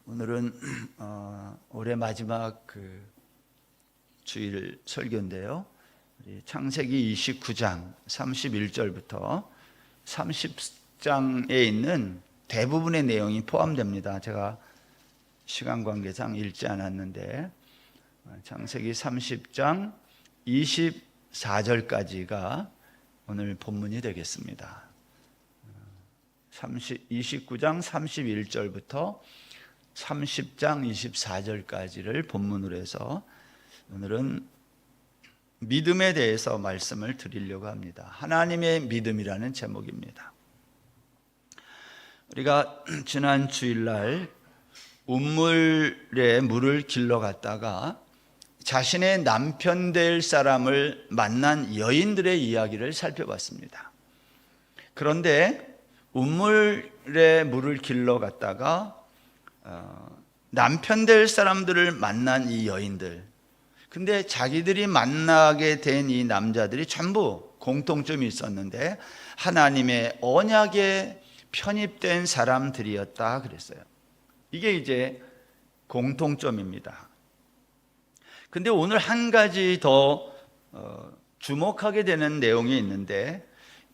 오늘은 올해 마지막 주일 설교인데요. 우리 창세기 29장 31절부터 30장에 있는 대부분의 내용이 포함됩니다. 제가 시간 관계상 읽지 않았는데 창세기 30장 24절까지가 오늘 본문이 되겠습니다. 29장 31절부터 30장 24절까지를 본문으로 해서 오늘은 믿음에 대해서 말씀을 드리려고 합니다. 하나님의 믿음이라는 제목입니다. 우리가 지난 주일날 운물에 물을 길러 갔다가 자신의 남편 될 사람을 만난 여인들의 이야기를 살펴봤습니다. 그런데 운물에 물을 길러 갔다가 남편 될 사람들을 만난 이 여인들, 근데 자기들이 만나게 된 이 남자들이 전부 공통점이 있었는데 하나님의 언약에 편입된 사람들이었다 그랬어요. 이게 이제 공통점입니다. 근데 오늘 한 가지 더 주목하게 되는 내용이 있는데,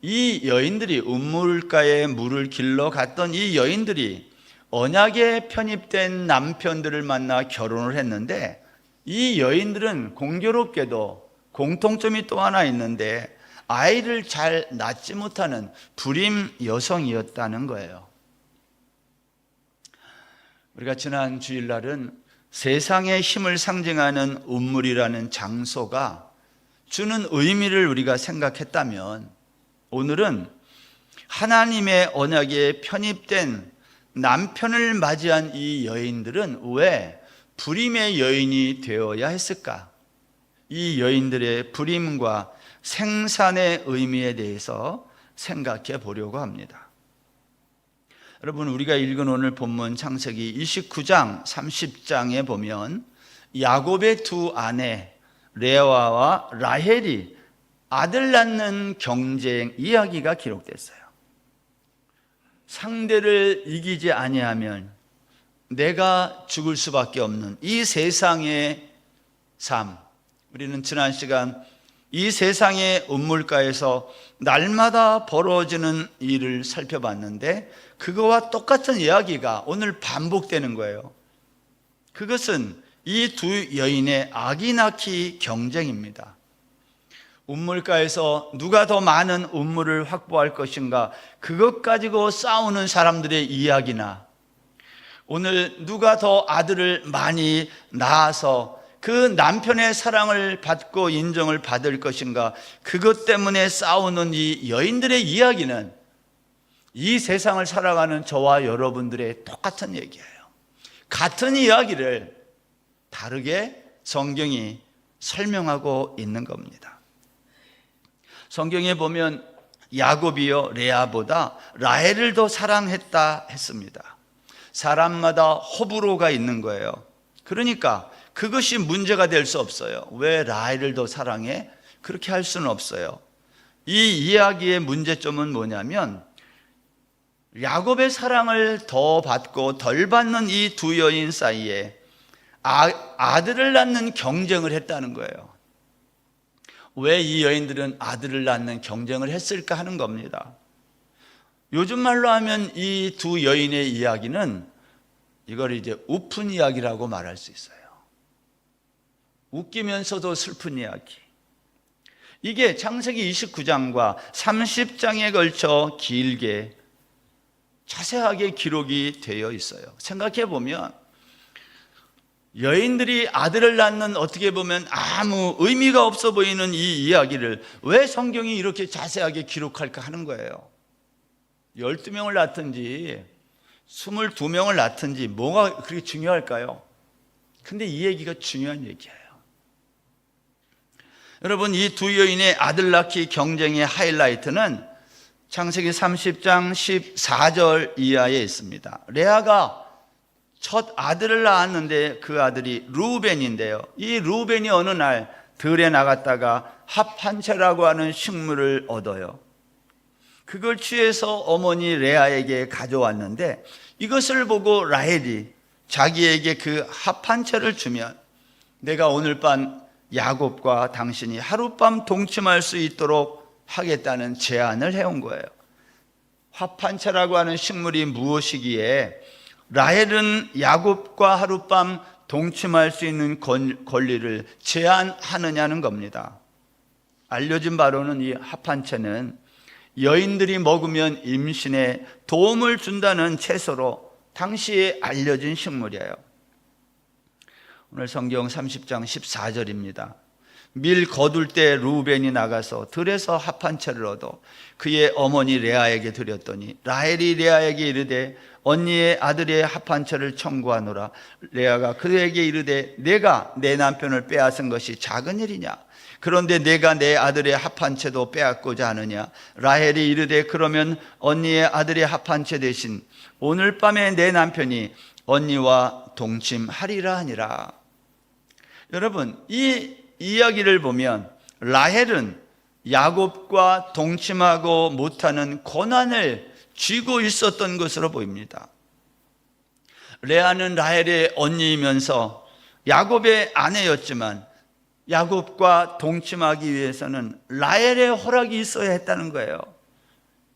이 여인들이 운물가에 물을 길러 갔던 이 여인들이 언약에 편입된 남편들을 만나 결혼을 했는데, 이 여인들은 공교롭게도 공통점이 또 하나 있는데 아이를 잘 낳지 못하는 불임 여성이었다는 거예요. 우리가 지난 주일날은 세상의 힘을 상징하는 운물이라는 장소가 주는 의미를 우리가 생각했다면, 오늘은 하나님의 언약에 편입된 남편을 맞이한 이 여인들은 왜 불임의 여인이 되어야 했을까? 이 여인들의 불임과 생산의 의미에 대해서 생각해 보려고 합니다. 여러분, 우리가 읽은 오늘 본문 창세기 29장 30장에 보면 야곱의 두 아내 레아와 라헬이 아들 낳는 경쟁 이야기가 기록됐어요. 상대를 이기지 아니하면 내가 죽을 수밖에 없는 이 세상의 삶, 우리는 지난 시간 이 세상의 운물가에서 날마다 벌어지는 일을 살펴봤는데 그거와 똑같은 이야기가 오늘 반복되는 거예요. 그것은 이 두 여인의 아기 낳기 경쟁입니다. 운물가에서 누가 더 많은 운물을 확보할 것인가, 그것 가지고 싸우는 사람들의 이야기나, 오늘 누가 더 아들을 많이 낳아서 그 남편의 사랑을 받고 인정을 받을 것인가, 그것 때문에 싸우는 이 여인들의 이야기는 이 세상을 살아가는 저와 여러분들의 똑같은 얘기예요. 같은 이야기를 다르게 성경이 설명하고 있는 겁니다. 성경에 보면 야곱이요 레아보다 라헬을 더 사랑했다 했습니다. 사람마다 호불호가 있는 거예요. 그러니까 그것이 문제가 될 수 없어요. 왜 라헬을 더 사랑해? 그렇게 할 수는 없어요. 이 이야기의 문제점은 뭐냐면 야곱의 사랑을 더 받고 덜 받는 이 두 여인 사이에 아들을 낳는 경쟁을 했다는 거예요. 왜 이 여인들은 아들을 낳는 경쟁을 했을까 하는 겁니다. 요즘 말로 하면 이 두 여인의 이야기는 이걸 이제 우픈 이야기라고 말할 수 있어요. 웃기면서도 슬픈 이야기. 이게 창세기 29장과 30장에 걸쳐 길게 자세하게 기록이 되어 있어요. 생각해 보면 여인들이 아들을 낳는, 어떻게 보면 아무 의미가 없어 보이는 이 이야기를 왜 성경이 이렇게 자세하게 기록할까 하는 거예요. 12명을 낳든지 22명을 낳든지 뭐가 그렇게 중요할까요? 근데 이 얘기가 중요한 얘기예요. 여러분, 이 두 여인의 아들 낳기 경쟁의 하이라이트는 창세기 30장 14절 이하에 있습니다. 레아가 첫 아들을 낳았는데 그 아들이 루벤인데요, 이 루벤이 어느 날 들에 나갔다가 합한채라고 하는 식물을 얻어요. 그걸 취해서 어머니 레아에게 가져왔는데 이것을 보고 라헬이 자기에게 그 합한 채를 주면 내가 오늘 밤 야곱과 당신이 하룻밤 동침할 수 있도록 하겠다는 제안을 해온 거예요. 합한 채라고 하는 식물이 무엇이기에 라헬은 야곱과 하룻밤 동침할 수 있는 권리를 제한하느냐는 겁니다. 알려진 바로는 이 합한채는 여인들이 먹으면 임신에 도움을 준다는 채소로 당시에 알려진 식물이에요. 오늘 성경 30장 14절입니다. 밀 거둘 때 루벤이 나가서 들에서 합한채를 얻어 그의 어머니 레아에게 드렸더니 라헬이 레아에게 이르되 언니의 아들의 합한채를 청구하노라. 레아가 그에게 이르되 내가 내 남편을 빼앗은 것이 작은 일이냐? 그런데 내가 내 아들의 합한채도 빼앗고자 하느냐? 라헬이 이르되 그러면 언니의 아들의 합한채 대신 오늘 밤에 내 남편이 언니와 동침하리라 하니라. 여러분, 이 이야기를 보면 라헬은 야곱과 동침하고 못하는 고난을 쥐고 있었던 것으로 보입니다. 레아는 라헬의 언니이면서 야곱의 아내였지만 야곱과 동침하기 위해서는 라헬의 허락이 있어야 했다는 거예요.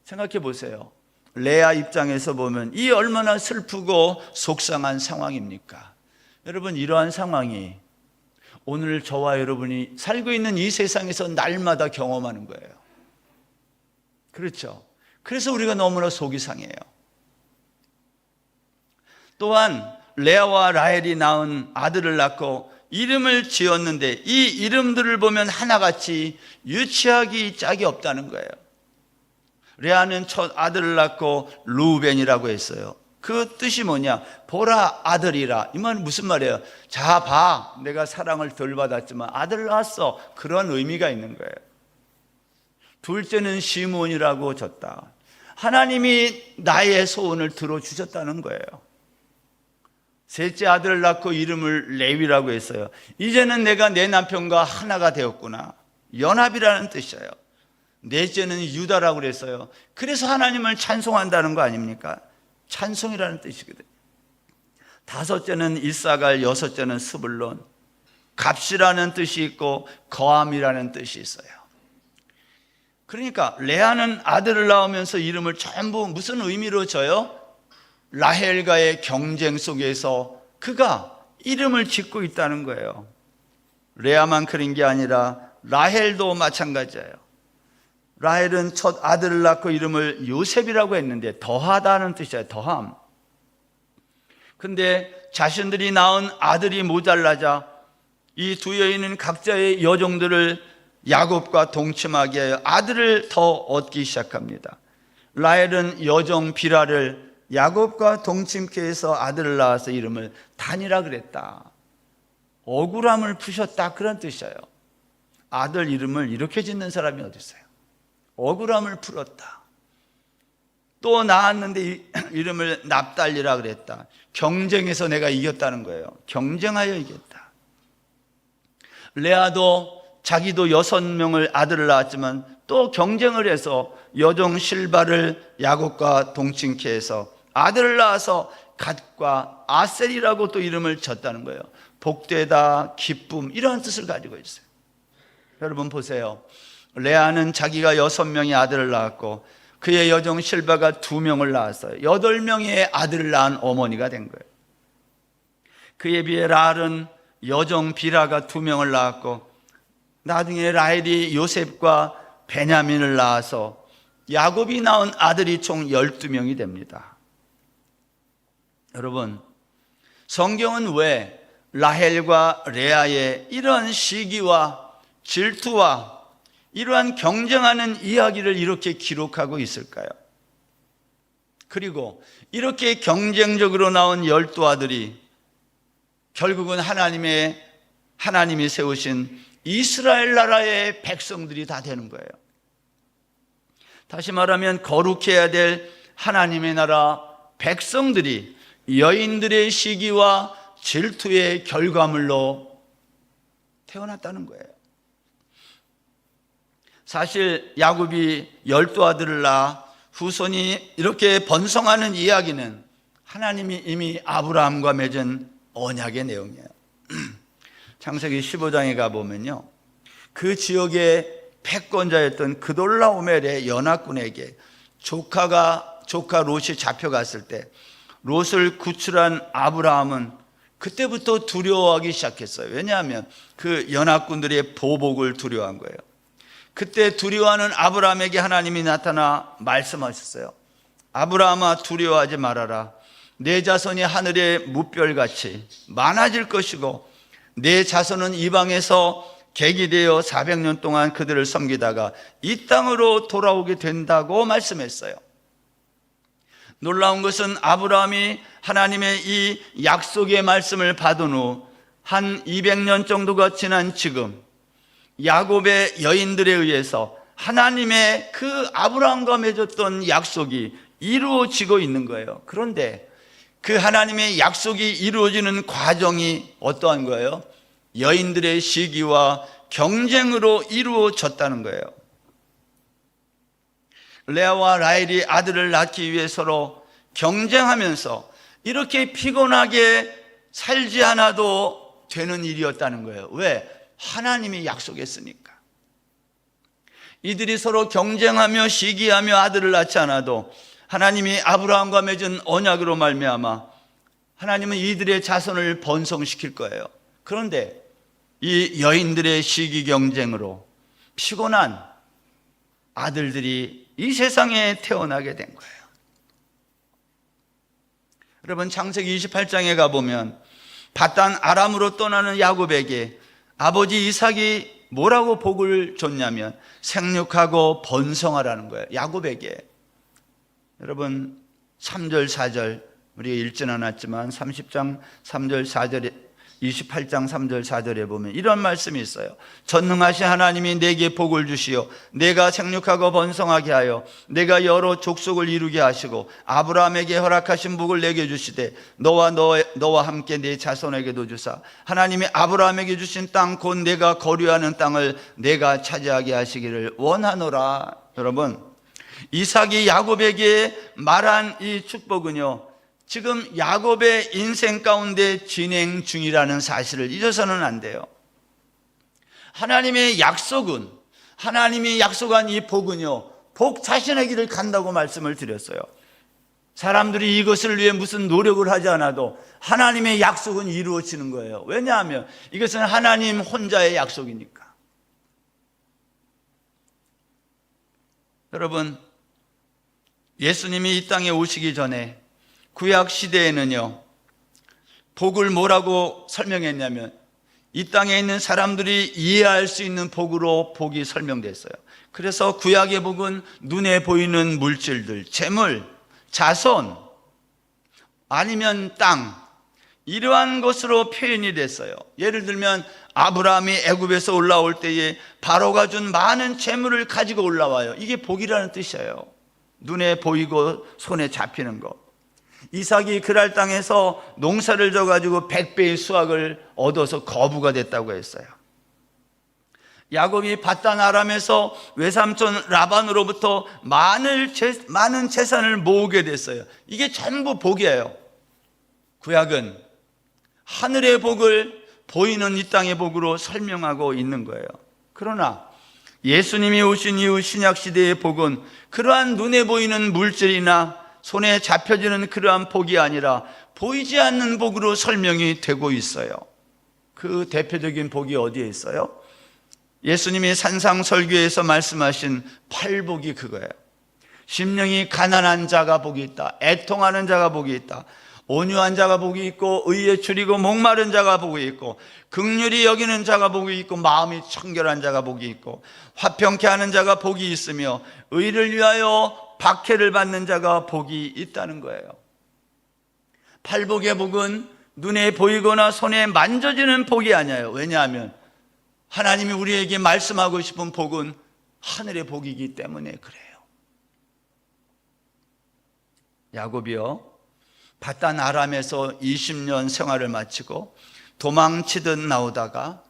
생각해 보세요. 레아 입장에서 보면 이 얼마나 슬프고 속상한 상황입니까? 여러분, 이러한 상황이 오늘 저와 여러분이 살고 있는 이 세상에서 날마다 경험하는 거예요. 그렇죠? 그래서 우리가 너무나 속이 상해요. 또한 레아와 라헬이 낳은 아들을 낳고 이름을 지었는데 이 이름들을 보면 하나같이 유치하기 짝이 없다는 거예요. 레아는 첫 아들을 낳고 루벤이라고 했어요. 그 뜻이 뭐냐? 보라 아들이라. 이 말은 무슨 말이에요? 자, 봐, 내가 사랑을 덜 받았지만 아들 낳았어. 그런 의미가 있는 거예요. 둘째는 시므온이라고 졌다. 하나님이 나의 소원을 들어주셨다는 거예요. 셋째 아들을 낳고 이름을 레위라고 했어요. 이제는 내가 내 남편과 하나가 되었구나. 연합이라는 뜻이에요. 넷째는 유다라고 그랬어요. 그래서 하나님을 찬송한다는 거 아닙니까? 찬송이라는 뜻이거든요. 다섯째는 이사갈, 여섯째는 스불론. 값이라는 뜻이 있고 거함이라는 뜻이 있어요. 그러니까 레아는 아들을 낳으면서 이름을 전부 무슨 의미로 져요? 라헬과의 경쟁 속에서 그가 이름을 짓고 있다는 거예요. 레아만 그런 게 아니라 라헬도 마찬가지예요. 라헬은 첫 아들을 낳고 이름을 요셉이라고 했는데 더하다는 뜻이에요. 더함. 근데 자신들이 낳은 아들이 모자라자 이 두 여인은 각자의 여종들을 야곱과 동침하게 하여 아들을 더 얻기 시작합니다. 라헬은 여종 비라를 야곱과 동침케 해서 아들을 낳아서 이름을 단이라 그랬다. 억울함을 푸셨다, 그런 뜻이에요. 아들 이름을 이렇게 짓는 사람이 어디 있어요? 억울함을 풀었다. 또 낳았는데 이름을 납달리라 그랬다. 경쟁에서 내가 이겼다는 거예요. 경쟁하여 이겼다. 레아도 자기도 6명을 아들을 낳았지만 또 경쟁을 해서 여종 실바를 야곱과 동침케 해서 아들을 낳아서 갓과 아셀이라고 또 이름을 졌다는 거예요. 복되다, 기쁨, 이런 뜻을 가지고 있어요. 여러분 보세요. 레아는 자기가 6명의 아들을 낳았고 그의 여종 실바가 2명을 낳았어요. 8명의 아들을 낳은 어머니가 된 거예요. 그에 비해 라헬은 여종 비라가 2명을 낳았고 나중에 라헬이 요셉과 베냐민을 낳아서 야곱이 낳은 아들이 총 12명이 됩니다. 여러분, 성경은 왜 라헬과 레아의 이런 시기와 질투와 이러한 경쟁하는 이야기를 이렇게 기록하고 있을까요? 그리고 이렇게 경쟁적으로 나온 12아들이 결국은 하나님이 세우신 이스라엘 나라의 백성들이 다 되는 거예요. 다시 말하면 거룩해야 될 하나님의 나라 백성들이 여인들의 시기와 질투의 결과물로 태어났다는 거예요. 사실 야곱이 12아들을 낳아 후손이 이렇게 번성하는 이야기는 하나님이 이미 아브라함과 맺은 언약의 내용이에요. 창세기 15장에 가보면요, 그 지역의 패권자였던 그돌라오멜의 연합군에게 조카 롯이 잡혀갔을 때 롯을 구출한 아브라함은 그때부터 두려워하기 시작했어요. 왜냐하면 그 연합군들의 보복을 두려워한 거예요. 그때 두려워하는 아브라함에게 하나님이 나타나 말씀하셨어요. 아브라함아, 두려워하지 말아라. 내 자손이 하늘의 무별같이 많아질 것이고 내 자손은 이방에서 객이 되어 400년 동안 그들을 섬기다가 이 땅으로 돌아오게 된다고 말씀했어요. 놀라운 것은 아브라함이 하나님의 이 약속의 말씀을 받은 후 한 200년 정도가 지난 지금 야곱의 여인들에 의해서 하나님의 그 아브라함과 맺었던 약속이 이루어지고 있는 거예요. 그런데 그 하나님의 약속이 이루어지는 과정이 어떠한 거예요? 여인들의 시기와 경쟁으로 이루어졌다는 거예요. 레아와 라헬이 아들을 낳기 위해 서로 경쟁하면서 이렇게 피곤하게 살지 않아도 되는 일이었다는 거예요. 왜? 하나님이 약속했으니까. 이들이 서로 경쟁하며 시기하며 아들을 낳지 않아도 하나님이 아브라함과 맺은 언약으로 말미암아 하나님은 이들의 자손을 번성시킬 거예요. 그런데 이 여인들의 시기 경쟁으로 피곤한 아들들이 이 세상에 태어나게 된 거예요. 여러분, 창세기 28장에 가보면 밧단 아람으로 떠나는 야곱에게 아버지 이삭이 뭐라고 복을 줬냐면 생육하고 번성하라는 거예요. 야곱에게. 여러분, 3절 4절 우리가 읽지는 않았지만 30장 3절 4절에 28장 3절 4절에 보면 이런 말씀이 있어요. 전능하신 하나님이 내게 복을 주시어 내가 생육하고 번성하게 하여 내가 여러 족속을 이루게 하시고 아브라함에게 허락하신 복을 내게 주시되 너와 함께 내 자손에게도 주사 하나님이 아브라함에게 주신 땅 곧 내가 거류하는 땅을 내가 차지하게 하시기를 원하노라. 여러분, 이삭이 야곱에게 말한 이 축복은요, 지금 야곱의 인생 가운데 진행 중이라는 사실을 잊어서는 안 돼요. 하나님의 약속은, 하나님이 약속한 이 복은요, 복 자신의 길을 간다고 말씀을 드렸어요. 사람들이 이것을 위해 무슨 노력을 하지 않아도 하나님의 약속은 이루어지는 거예요. 왜냐하면 이것은 하나님 혼자의 약속이니까. 여러분, 예수님이 이 땅에 오시기 전에 구약 시대에는요, 복을 뭐라고 설명했냐면 이 땅에 있는 사람들이 이해할 수 있는 복으로 복이 설명됐어요. 그래서 구약의 복은 눈에 보이는 물질들, 재물, 자손, 아니면 땅, 이러한 것으로 표현이 됐어요. 예를 들면 아브라함이 애굽에서 올라올 때에 바로가 준 많은 재물을 가지고 올라와요. 이게 복이라는 뜻이에요. 눈에 보이고 손에 잡히는 것. 이삭이 그랄 땅에서 농사를 져가지고 100배의 수확을 얻어서 거부가 됐다고 했어요. 야곱이 밧단 아람에서 외삼촌 라반으로부터 많은 재산을 모으게 됐어요. 이게 전부 복이에요. 구약은 하늘의 복을 보이는 이 땅의 복으로 설명하고 있는 거예요. 그러나 예수님이 오신 이후 신약시대의 복은 그러한 눈에 보이는 물질이나 손에 잡혀지는 그러한 복이 아니라 보이지 않는 복으로 설명이 되고 있어요. 그 대표적인 복이 어디에 있어요? 예수님이 산상설교에서 말씀하신 팔복이 그거예요. 심령이 가난한 자가 복이 있다. 애통하는 자가 복이 있다. 온유한 자가 복이 있고 의에 줄이고 목마른 자가 복이 있고 긍휼히 여기는 자가 복이 있고 마음이 청결한 자가 복이 있고 화평케 하는 자가 복이 있으며 의를 위하여 박해를 받는 자가 복이 있다는 거예요. 팔복의 복은 눈에 보이거나 손에 만져지는 복이 아니에요. 왜냐하면 하나님이 우리에게 말씀하고 싶은 복은 하늘의 복이기 때문에 그래요. 야곱이요, 밧단 아람에서 20년 생활을 마치고 도망치듯 나오다가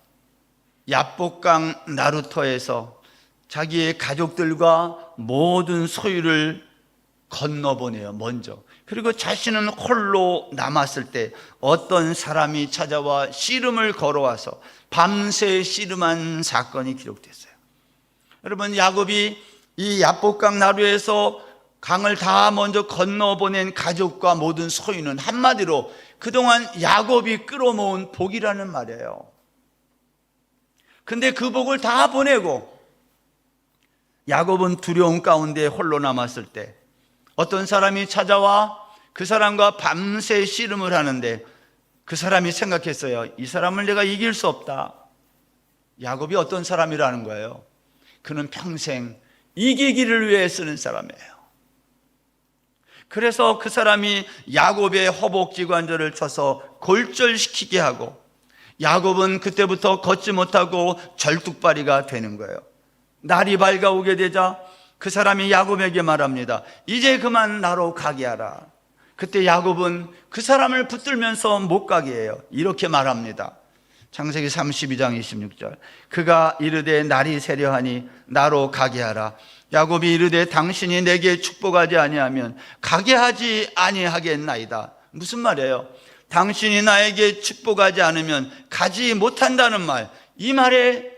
야복강 나루터에서 자기의 가족들과 모든 소유를 건너보내요, 먼저. 그리고 자신은 홀로 남았을 때 어떤 사람이 찾아와 씨름을 걸어와서 밤새 씨름한 사건이 기록됐어요. 여러분, 야곱이 이 야복강 나루에서 강을 다 먼저 건너보낸 가족과 모든 소유는 한마디로 그동안 야곱이 끌어모은 복이라는 말이에요. 근데 그 복을 다 보내고 야곱은 두려움 가운데 홀로 남았을 때 어떤 사람이 찾아와 그 사람과 밤새 씨름을 하는데 그 사람이 생각했어요. 이 사람을 내가 이길 수 없다. 야곱이 어떤 사람이라는 거예요? 그는 평생 이기기를 위해 쓰는 사람이에요. 그래서 그 사람이 야곱의 허벅지 관절을 쳐서 골절시키게 하고 야곱은 그때부터 걷지 못하고 절뚝발이가 되는 거예요. 날이 밝아오게 되자 그 사람이 야곱에게 말합니다. 이제 그만 나로 가게 하라. 그때 야곱은 그 사람을 붙들면서 못 가게 해요. 이렇게 말합니다. 창세기 32장 26절. 그가 이르되 날이 세려하니 나로 가게 하라. 야곱이 이르되 당신이 내게 축복하지 아니하면 가게 하지 아니하겠나이다. 무슨 말이에요? 당신이 나에게 축복하지 않으면 가지 못한다는 말. 이 말에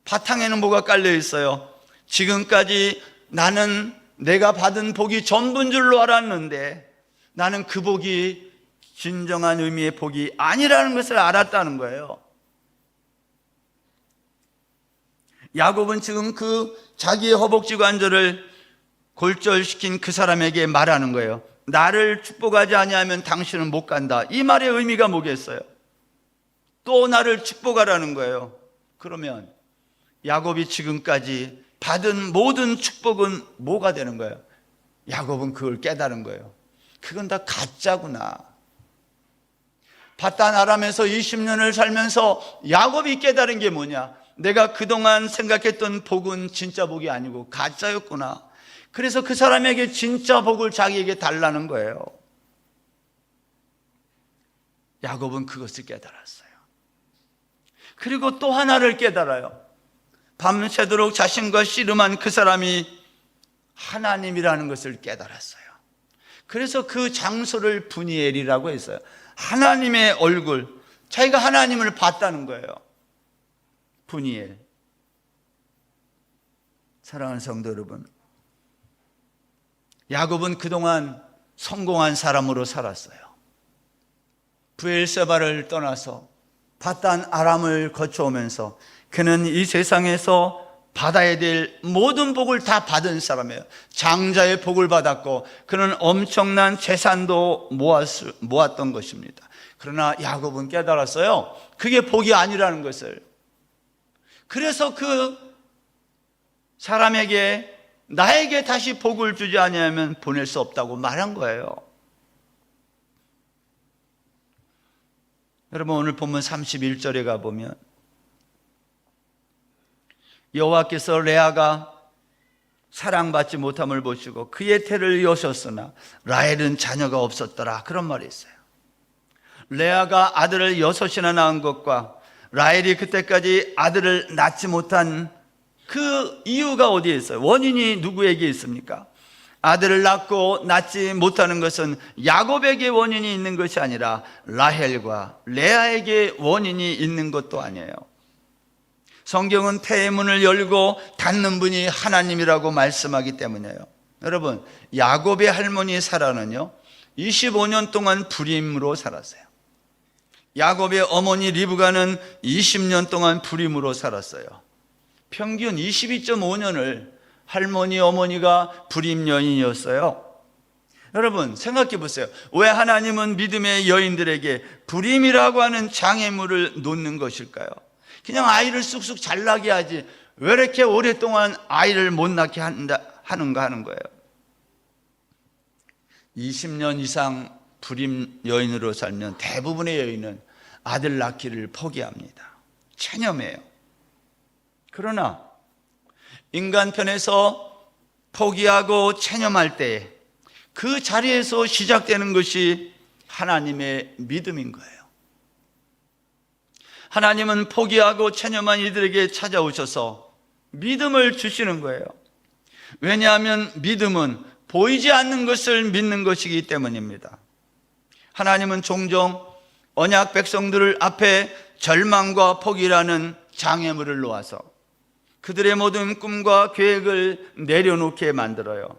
바탕에는 뭐가 깔려 있어요? 지금까지 나는 내가 받은 복이 전부인 줄로 알았는데 나는 그 복이 진정한 의미의 복이 아니라는 것을 알았다는 거예요. 야곱은 지금 그 자기의 허벅지 관절을 골절시킨 그 사람에게 말하는 거예요. 나를 축복하지 아니하면 당신은 못 간다. 이 말의 의미가 뭐겠어요? 또 나를 축복하라는 거예요. 그러면 야곱이 지금까지 받은 모든 축복은 뭐가 되는 거예요? 야곱은 그걸 깨달은 거예요. 그건 다 가짜구나. 바단 아람에서 20년을 살면서 야곱이 깨달은 게 뭐냐? 내가 그동안 생각했던 복은 진짜 복이 아니고 가짜였구나. 그래서 그 사람에게 진짜 복을 자기에게 달라는 거예요. 야곱은 그것을 깨달았어요. 그리고 또 하나를 깨달아요. 밤새도록 자신과 씨름한 그 사람이 하나님이라는 것을 깨달았어요. 그래서 그 장소를 브니엘이라고 했어요. 하나님의 얼굴, 자기가 하나님을 봤다는 거예요. 브니엘. 사랑하는 성도 여러분, 야곱은 그동안 성공한 사람으로 살았어요. 브엘세바를 떠나서 바단 아람을 거쳐오면서 그는 이 세상에서 받아야 될 모든 복을 다 받은 사람이에요. 장자의 복을 받았고 그는 엄청난 재산도 모았던 것입니다. 그러나 야곱은 깨달았어요. 그게 복이 아니라는 것을. 그래서 그 사람에게 나에게 다시 복을 주지 아니하면 보낼 수 없다고 말한 거예요. 여러분, 오늘 본문 31절에 가보면 여호와께서 레아가 사랑받지 못함을 보시고 그의 태를 여셨으나 라헬은 자녀가 없었더라, 그런 말이 있어요. 레아가 아들을 6이나 낳은 것과 라헬이 그때까지 아들을 낳지 못한 그 이유가 어디에 있어요? 원인이 누구에게 있습니까? 아들을 낳고 낳지 못하는 것은 야곱에게 원인이 있는 것이 아니라 라헬과 레아에게 원인이 있는 것도 아니에요. 성경은 태의 문을 열고 닫는 분이 하나님이라고 말씀하기 때문이에요. 여러분, 야곱의 할머니 사라는요 25년 동안 불임으로 살았어요. 야곱의 어머니 리브가는 20년 동안 불임으로 살았어요. 평균 22.5년을 할머니, 어머니가 불임 여인이었어요. 여러분, 생각해 보세요. 왜 하나님은 믿음의 여인들에게 불임이라고 하는 장애물을 놓는 것일까요? 그냥 아이를 쑥쑥 잘 나게 하지 왜 이렇게 오랫동안 아이를 못 낳게 하는가 하는 거예요. 20년 이상 불임 여인으로 살면 대부분의 여인은 아들 낳기를 포기합니다. 체념해요. 그러나 인간 편에서 포기하고 체념할 때 그 자리에서 시작되는 것이 하나님의 믿음인 거예요. 하나님은 포기하고 체념한 이들에게 찾아오셔서 믿음을 주시는 거예요. 왜냐하면 믿음은 보이지 않는 것을 믿는 것이기 때문입니다. 하나님은 종종 언약 백성들을 앞에 절망과 포기라는 장애물을 놓아서 그들의 모든 꿈과 계획을 내려놓게 만들어요.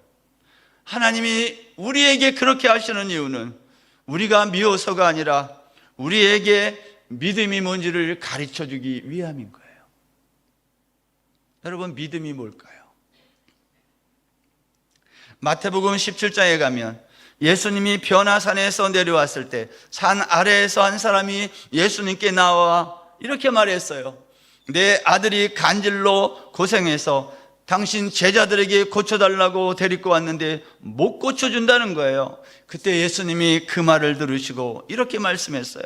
하나님이 우리에게 그렇게 하시는 이유는 우리가 미워서가 아니라 우리에게 믿음이 뭔지를 가르쳐 주기 위함인 거예요. 여러분, 믿음이 뭘까요? 마태복음 17장에 가면 예수님이 변화산에서 내려왔을 때 산 아래에서 한 사람이 예수님께 나와 이렇게 말했어요. 내 아들이 간질로 고생해서 당신 제자들에게 고쳐달라고 데리고 왔는데 못 고쳐준다는 거예요. 그때 예수님이 그 말을 들으시고 이렇게 말씀했어요.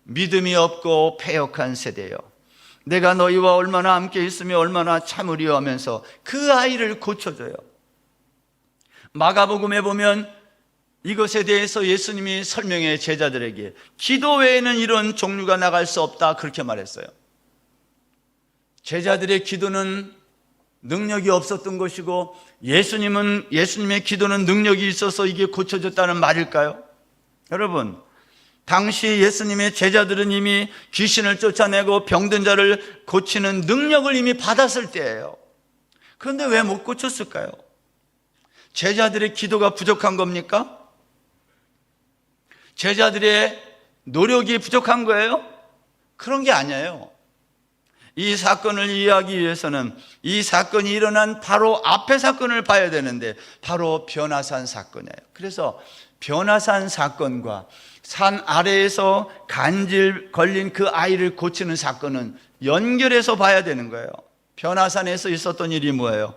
믿음이 없고 패역한 세대요, 내가 너희와 얼마나 함께 있으며 얼마나 참으리요 하면서 그 아이를 고쳐줘요. 마가복음에 보면 이것에 대해서 예수님이 설명해 제자들에게 기도 외에는 이런 종류가 나갈 수 없다 그렇게 말했어요. 제자들의 기도는 능력이 없었던 것이고 예수님의 기도는 능력이 있어서 이게 고쳐졌다는 말일까요? 여러분, 당시 예수님의 제자들은 이미 귀신을 쫓아내고 병든 자를 고치는 능력을 이미 받았을 때예요. 그런데 왜 못 고쳤을까요? 제자들의 기도가 부족한 겁니까? 제자들의 노력이 부족한 거예요? 그런 게 아니에요. 이 사건을 이해하기 위해서는 이 사건이 일어난 바로 앞의 사건을 봐야 되는데 바로 변화산 사건이에요. 그래서 변화산 사건과 산 아래에서 간질 걸린 그 아이를 고치는 사건은 연결해서 봐야 되는 거예요. 변화산에서 있었던 일이 뭐예요?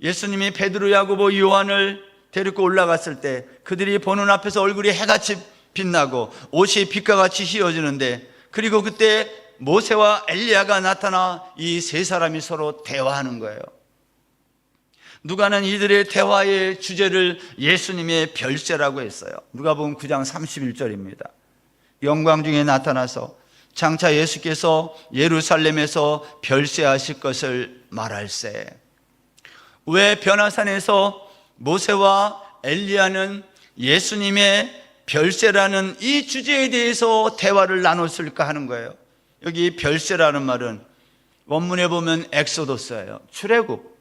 예수님이 베드로, 야고보, 요한을 데리고 올라갔을 때 그들이 보는 앞에서 얼굴이 해같이 빛나고 옷이 빛과 같이 휘어지는데, 그리고 그때 모세와 엘리야가 나타나 이 세 사람이 서로 대화하는 거예요. 누가는 이들의 대화의 주제를 예수님의 별세라고 했어요. 누가복음 9장 31절입니다. 영광 중에 나타나서 장차 예수께서 예루살렘에서 별세하실 것을 말할세. 왜 변화산에서 모세와 엘리야는 예수님의 별세라는 이 주제에 대해서 대화를 나눴을까 하는 거예요. 여기 별세라는 말은 원문에 보면 엑소도스예요. 출애굽.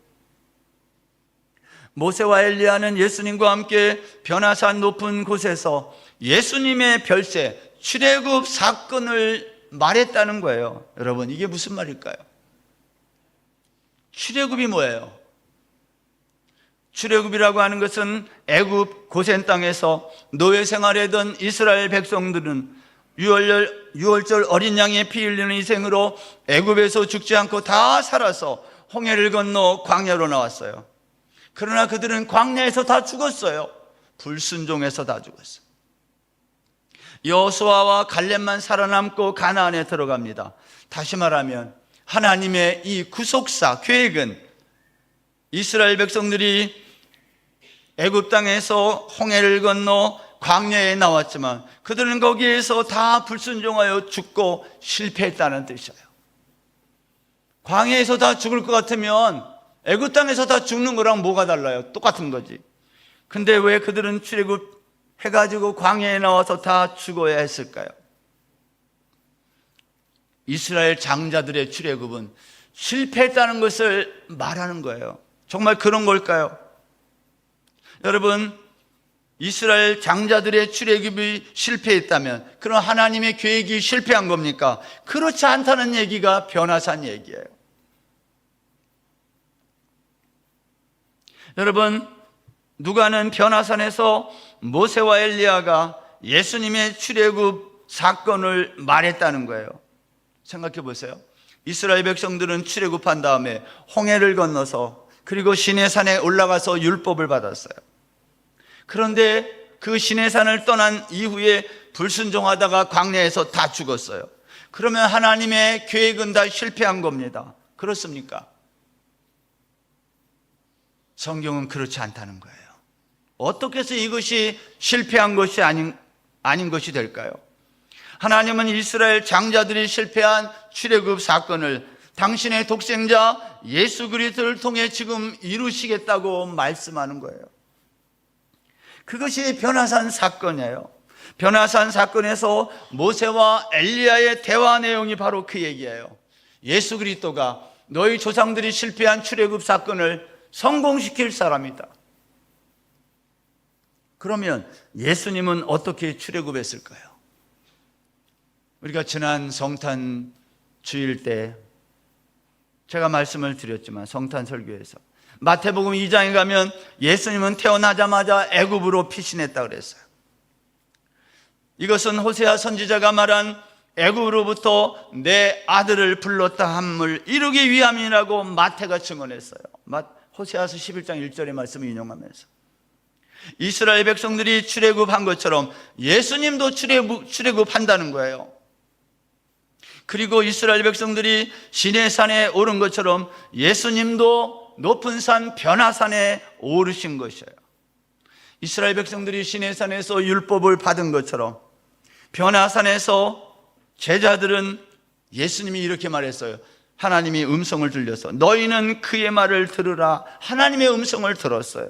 모세와 엘리야는 예수님과 함께 변화산 높은 곳에서 예수님의 별세, 출애굽 사건을 말했다는 거예요. 여러분, 이게 무슨 말일까요? 출애굽이 뭐예요? 출애굽이라고 하는 것은 애굽 고센 땅에서 노예 생활하던 이스라엘 백성들은 유월절 어린 양의 피 흘리는 희생으로 애굽에서 죽지 않고 다 살아서 홍해를 건너 광야로 나왔어요. 그러나 그들은 광야에서 다 죽었어요. 불순종해서 다 죽었어요. 여호수아와 갈렙만 살아남고 가나안에 들어갑니다. 다시 말하면 하나님의 이 구속사 계획은 이스라엘 백성들이 애굽 땅에서 홍해를 건너 광야에 나왔지만 그들은 거기에서 다 불순종하여 죽고 실패했다는 뜻이에요. 광야에서 다 죽을 것 같으면 애굽 땅에서 다 죽는 거랑 뭐가 달라요? 똑같은 거지. 근데 왜 그들은 출애굽 해가지고 광야에 나와서 다 죽어야 했을까요? 이스라엘 장자들의 출애굽은 실패했다는 것을 말하는 거예요. 정말 그런 걸까요? 여러분, 이스라엘 장자들의 출애굽이 실패했다면 그럼 하나님의 계획이 실패한 겁니까? 그렇지 않다는 얘기가 변화산 얘기예요. 여러분, 누가는 변화산에서 모세와 엘리야가 예수님의 출애굽 사건을 말했다는 거예요. 생각해 보세요. 이스라엘 백성들은 출애굽한 다음에 홍해를 건너서 그리고 시내산에 올라가서 율법을 받았어요. 그런데 그 시내산을 떠난 이후에 불순종하다가 광야에서 다 죽었어요. 그러면 하나님의 계획은 다 실패한 겁니다. 그렇습니까? 성경은 그렇지 않다는 거예요. 어떻게 해서 이것이 실패한 것이 아닌 것이 될까요? 하나님은 이스라엘 장자들이 실패한 출애굽 사건을 당신의 독생자 예수 그리스도를 통해 지금 이루시겠다고 말씀하는 거예요. 그것이 변화산 사건이에요. 변화산 사건에서 모세와 엘리야의 대화 내용이 바로 그 얘기예요. 예수 그리스도가 너희 조상들이 실패한 출애굽 사건을 성공시킬 사람이다. 그러면 예수님은 어떻게 출애굽했을까요? 우리가 지난 성탄 주일 때 제가 말씀을 드렸지만 성탄 설교에서 마태복음 2장에 가면 예수님은 태어나자마자 애굽으로 피신했다 그랬어요. 이것은 호세아 선지자가 말한 애굽으로부터 내 아들을 불렀다 함을 이루기 위함이라고 마태가 증언했어요. 호세아서 11장 1절의 말씀을 인용하면서 이스라엘 백성들이 출애굽한 것처럼 예수님도 출애굽한다는 거예요. 그리고 이스라엘 백성들이 시내산에 오른 것처럼 예수님도 높은 산 변화산에 오르신 것이에요. 이스라엘 백성들이 시내산에서 율법을 받은 것처럼 변화산에서 제자들은 예수님이 이렇게 말했어요. 하나님이 음성을 들려서 너희는 그의 말을 들으라. 하나님의 음성을 들었어요.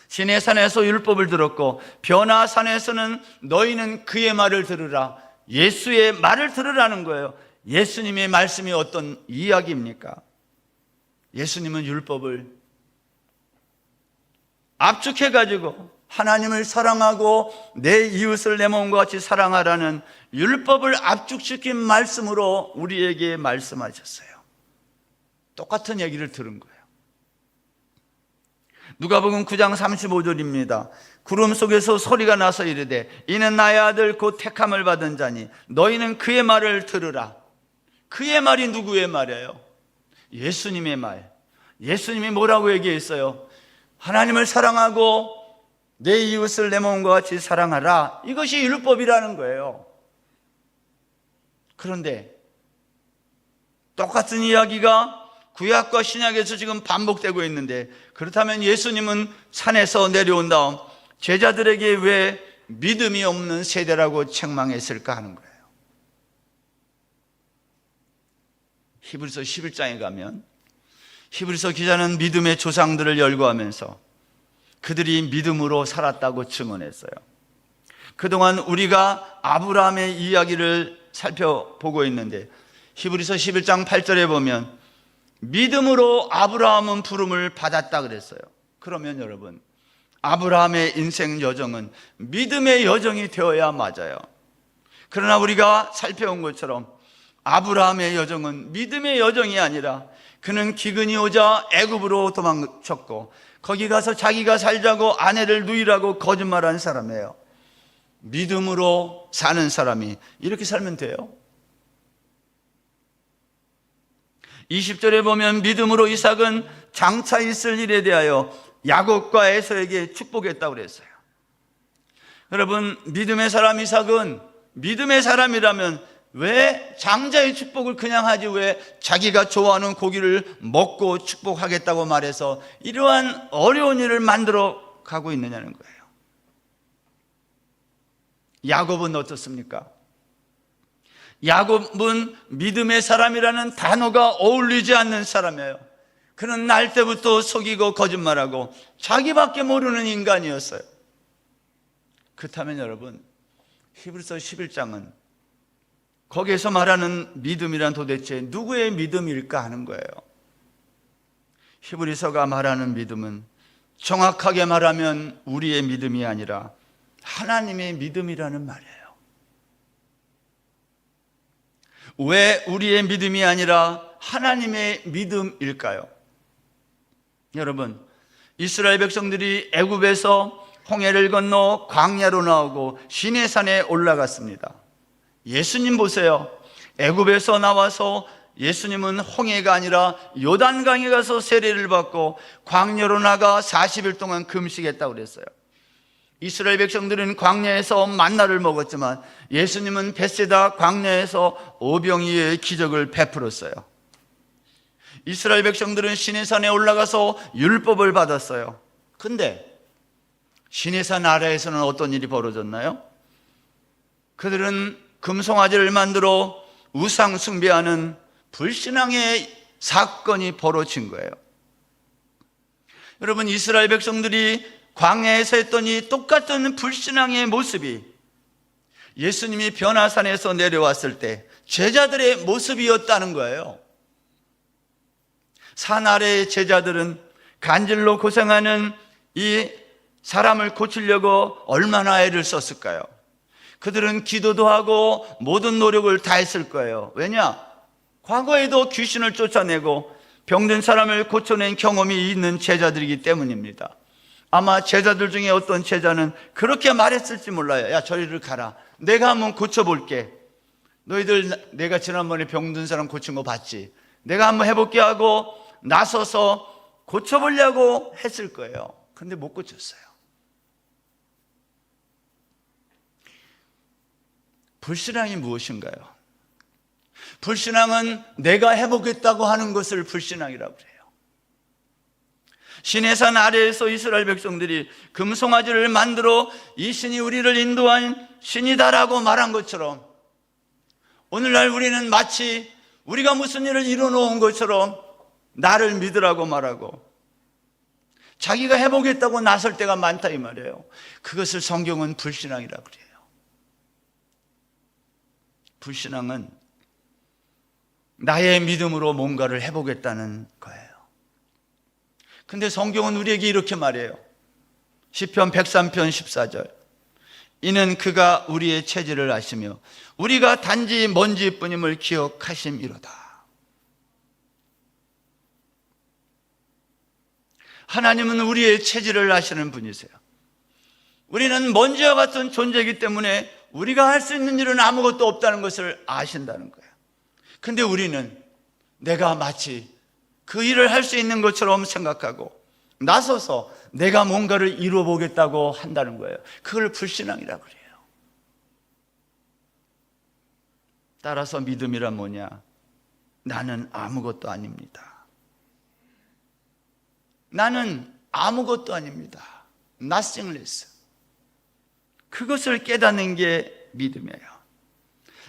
시내산에서 율법을 들었고 변화산에서는 너희는 그의 말을 들으라. 예수의 말을 들으라는 거예요. 예수님의 말씀이 어떤 이야기입니까? 예수님은 율법을 압축해가지고 하나님을 사랑하고 내 이웃을 내 몸과 같이 사랑하라는 율법을 압축시킨 말씀으로 우리에게 말씀하셨어요. 똑같은 얘기를 들은 거예요. 누가복음 9장 35절입니다. 구름 속에서 소리가 나서 이르되 이는 나의 아들 곧 택함을 받은 자니 너희는 그의 말을 들으라. 그의 말이 누구의 말이에요? 예수님의 말. 예수님이 뭐라고 얘기했어요? 하나님을 사랑하고 내 이웃을 내 몸과 같이 사랑하라. 이것이 율법이라는 거예요. 그런데 똑같은 이야기가 구약과 신약에서 지금 반복되고 있는데, 그렇다면 예수님은 산에서 내려온 다음 제자들에게 왜 믿음이 없는 세대라고 책망했을까 하는 거예요. 히브리서 11장에 가면 히브리서 기자는 믿음의 조상들을 열거하면서 그들이 믿음으로 살았다고 증언했어요. 그동안 우리가 아브라함의 이야기를 살펴보고 있는데 히브리서 11장 8절에 보면 믿음으로 아브라함은 부름을 받았다 그랬어요. 그러면 여러분, 아브라함의 인생 여정은 믿음의 여정이 되어야 맞아요. 그러나 우리가 살펴온 것처럼 아브라함의 여정은 믿음의 여정이 아니라 그는 기근이 오자 애굽으로 도망쳤고 거기 가서 자기가 살자고 아내를 누이라고 거짓말한 사람이에요. 믿음으로 사는 사람이 이렇게 살면 돼요. 20절에 보면 믿음으로 이삭은 장차 있을 일에 대하여 야곱과 에서에게 축복했다고 그랬어요. 여러분, 믿음의 사람 이삭은 믿음의 사람이라면 왜 장자의 축복을 그냥 하지 왜 자기가 좋아하는 고기를 먹고 축복하겠다고 말해서 이러한 어려운 일을 만들어 가고 있느냐는 거예요. 야곱은 어떻습니까? 야곱은 믿음의 사람이라는 단어가 어울리지 않는 사람이에요. 그는 날 때부터 속이고 거짓말하고 자기밖에 모르는 인간이었어요. 그렇다면 여러분, 히브리서 11장은 거기에서 말하는 믿음이란 도대체 누구의 믿음일까 하는 거예요. 히브리서가 말하는 믿음은 정확하게 말하면 우리의 믿음이 아니라 하나님의 믿음이라는 말이에요. 왜 우리의 믿음이 아니라 하나님의 믿음일까요? 여러분, 이스라엘 백성들이 애굽에서 홍해를 건너 광야로 나오고 시내산에 올라갔습니다. 예수님 보세요. 애굽에서 나와서 예수님은 홍해가 아니라 요단강에 가서 세례를 받고 광야로 나가 40일 동안 금식했다고 그랬어요. 이스라엘 백성들은 광야에서 만나를 먹었지만 예수님은 벳세다 광야에서 오병이어의 기적을 베풀었어요. 이스라엘 백성들은 시내산에 올라가서 율법을 받았어요. 근데 시내산 아래에서는 어떤 일이 벌어졌나요? 그들은 금송아지를 만들어 우상 숭배하는 불신앙의 사건이 벌어진 거예요. 여러분, 이스라엘 백성들이 광야에서 했던 이 똑같은 불신앙의 모습이 예수님이 변화산에서 내려왔을 때 제자들의 모습이었다는 거예요. 산 아래의 제자들은 간질로 고생하는 이 사람을 고치려고 얼마나 애를 썼을까요? 그들은 기도도 하고 모든 노력을 다했을 거예요. 왜냐? 과거에도 귀신을 쫓아내고 병든 사람을 고쳐낸 경험이 있는 제자들이기 때문입니다. 아마 제자들 중에 어떤 제자는 그렇게 말했을지 몰라요. 야, 저리를 가라. 내가 한번 고쳐볼게. 너희들 내가 지난번에 병든 사람 고친 거 봤지? 내가 한번 해볼게 하고 나서서 고쳐보려고 했을 거예요. 근데 못 고쳤어요. 불신앙이 무엇인가요? 불신앙은 내가 해보겠다고 하는 것을 불신앙이라고 그래요. 시내산 아래에서 이스라엘 백성들이 금송아지를 만들어 이 신이 우리를 인도한 신이다라고 말한 것처럼 오늘날 우리는 마치 우리가 무슨 일을 이뤄놓은 것처럼 나를 믿으라고 말하고 자기가 해보겠다고 나설 때가 많다 이 말이에요. 그것을 성경은 불신앙이라고 그래요. 불신앙은 나의 믿음으로 뭔가를 해보겠다는 거예요. 근데 성경은 우리에게 이렇게 말해요. 시편 103편 14절. 이는 그가 우리의 체질을 아시며 우리가 단지 먼지뿐임을 기억하심이로다. 하나님은 우리의 체질을 아시는 분이세요. 우리는 먼지와 같은 존재이기 때문에 우리가 할 수 있는 일은 아무것도 없다는 것을 아신다는 거예요. 근데 우리는 내가 마치 그 일을 할 수 있는 것처럼 생각하고 나서서 내가 뭔가를 이루어 보겠다고 한다는 거예요. 그걸 불신앙이라고 그래요. 따라서 믿음이란 뭐냐? 나는 아무것도 아닙니다. 나는 아무것도 아닙니다. Nothingless. 그것을 깨닫는 게 믿음이에요.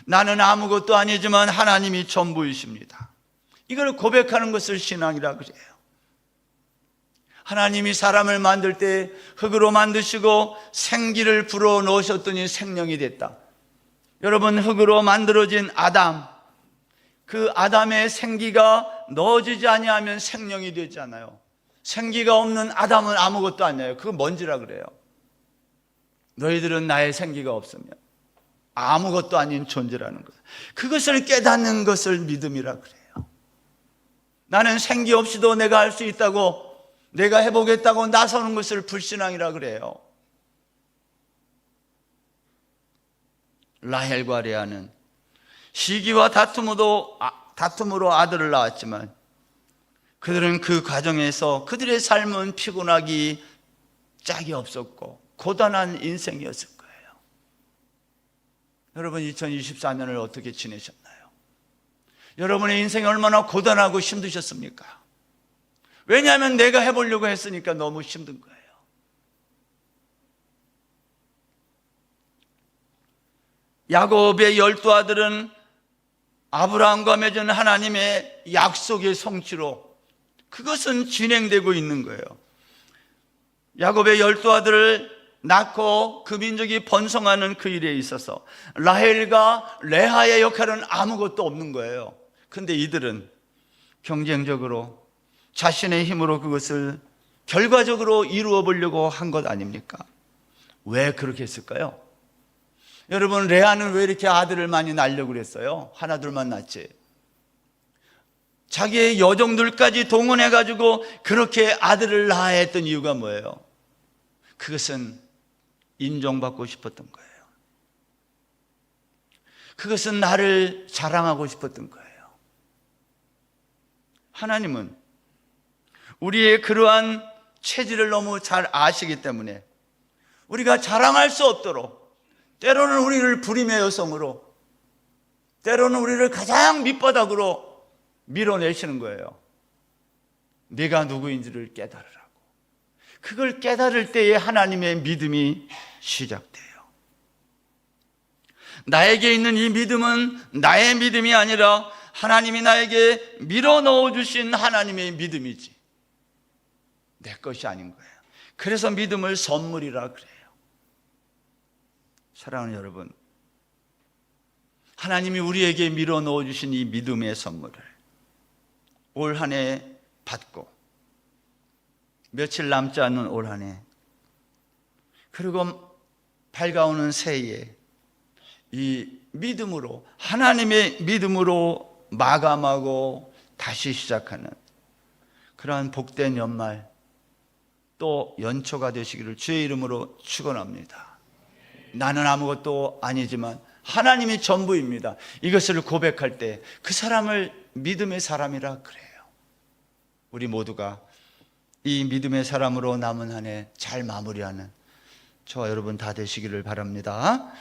나는 아무것도 아니지만 하나님이 전부이십니다. 이걸 고백하는 것을 신앙이라고 그래요. 하나님이 사람을 만들 때 흙으로 만드시고 생기를 불어 넣으셨더니 생명이 됐다. 여러분, 흙으로 만들어진 아담, 그 아담의 생기가 넣어지지 아니하면 생명이 되지 않아요. 생기가 없는 아담은 아무것도 아니에요. 그건 먼지라 그래요. 너희들은 나의 생기가 없으면 아무것도 아닌 존재라는 것. 그것을 깨닫는 것을 믿음이라 그래요. 나는 생기 없이도 내가 할 수 있다고, 내가 해보겠다고 나서는 것을 불신앙이라 그래요. 라헬과 레아는 시기와 다툼으로 아들을 낳았지만 그들은 그 과정에서 그들의 삶은 피곤하기 짝이 없었고 고단한 인생이었을 거예요. 여러분, 2024년을 어떻게 지내셨나요? 여러분의 인생이 얼마나 고단하고 힘드셨습니까? 왜냐하면 내가 해보려고 했으니까 너무 힘든 거예요. 야곱의 12 아들은 아브라함과 맺은 하나님의 약속의 성취로 그것은 진행되고 있는 거예요. 야곱의 12 아들을 낳고 그 민족이 번성하는 그 일에 있어서 라헬과 레아의 역할은 아무것도 없는 거예요. 근데 이들은 경쟁적으로 자신의 힘으로 그것을 결과적으로 이루어 보려고 한 것 아닙니까? 왜 그렇게 했을까요? 여러분, 레아는 왜 이렇게 아들을 많이 낳으려고 그랬어요? 하나 둘만 낳지. 자기의 여종들까지 동원해가지고 그렇게 아들을 낳아야 했던 이유가 뭐예요? 그것은 인정받고 싶었던 거예요. 그것은 나를 자랑하고 싶었던 거예요. 하나님은 우리의 그러한 체질을 너무 잘 아시기 때문에 우리가 자랑할 수 없도록, 때로는 우리를 불임의 여성으로, 때로는 우리를 가장 밑바닥으로 밀어내시는 거예요. 네가 누구인지를 깨달으라고. 그걸 깨달을 때에 하나님의 믿음이 시작돼요. 나에게 있는 이 믿음은 나의 믿음이 아니라 하나님이 나에게 밀어 넣어 주신 하나님의 믿음이지 내 것이 아닌 거예요. 그래서 믿음을 선물이라 그래요. 사랑하는 여러분, 하나님이 우리에게 밀어 넣어 주신 이 믿음의 선물을 올 한 해 받고 며칠 남지 않은 올 한 해, 그리고 밝아오는 새해에 이 믿음으로, 하나님의 믿음으로 마감하고 다시 시작하는 그러한 복된 연말 또 연초가 되시기를 주의 이름으로 축원합니다. 나는 아무것도 아니지만 하나님이 전부입니다. 이것을 고백할 때 그 사람을 믿음의 사람이라 그래요. 우리 모두가 이 믿음의 사람으로 남은 한 해 잘 마무리하는 저와 여러분 다 되시기를 바랍니다.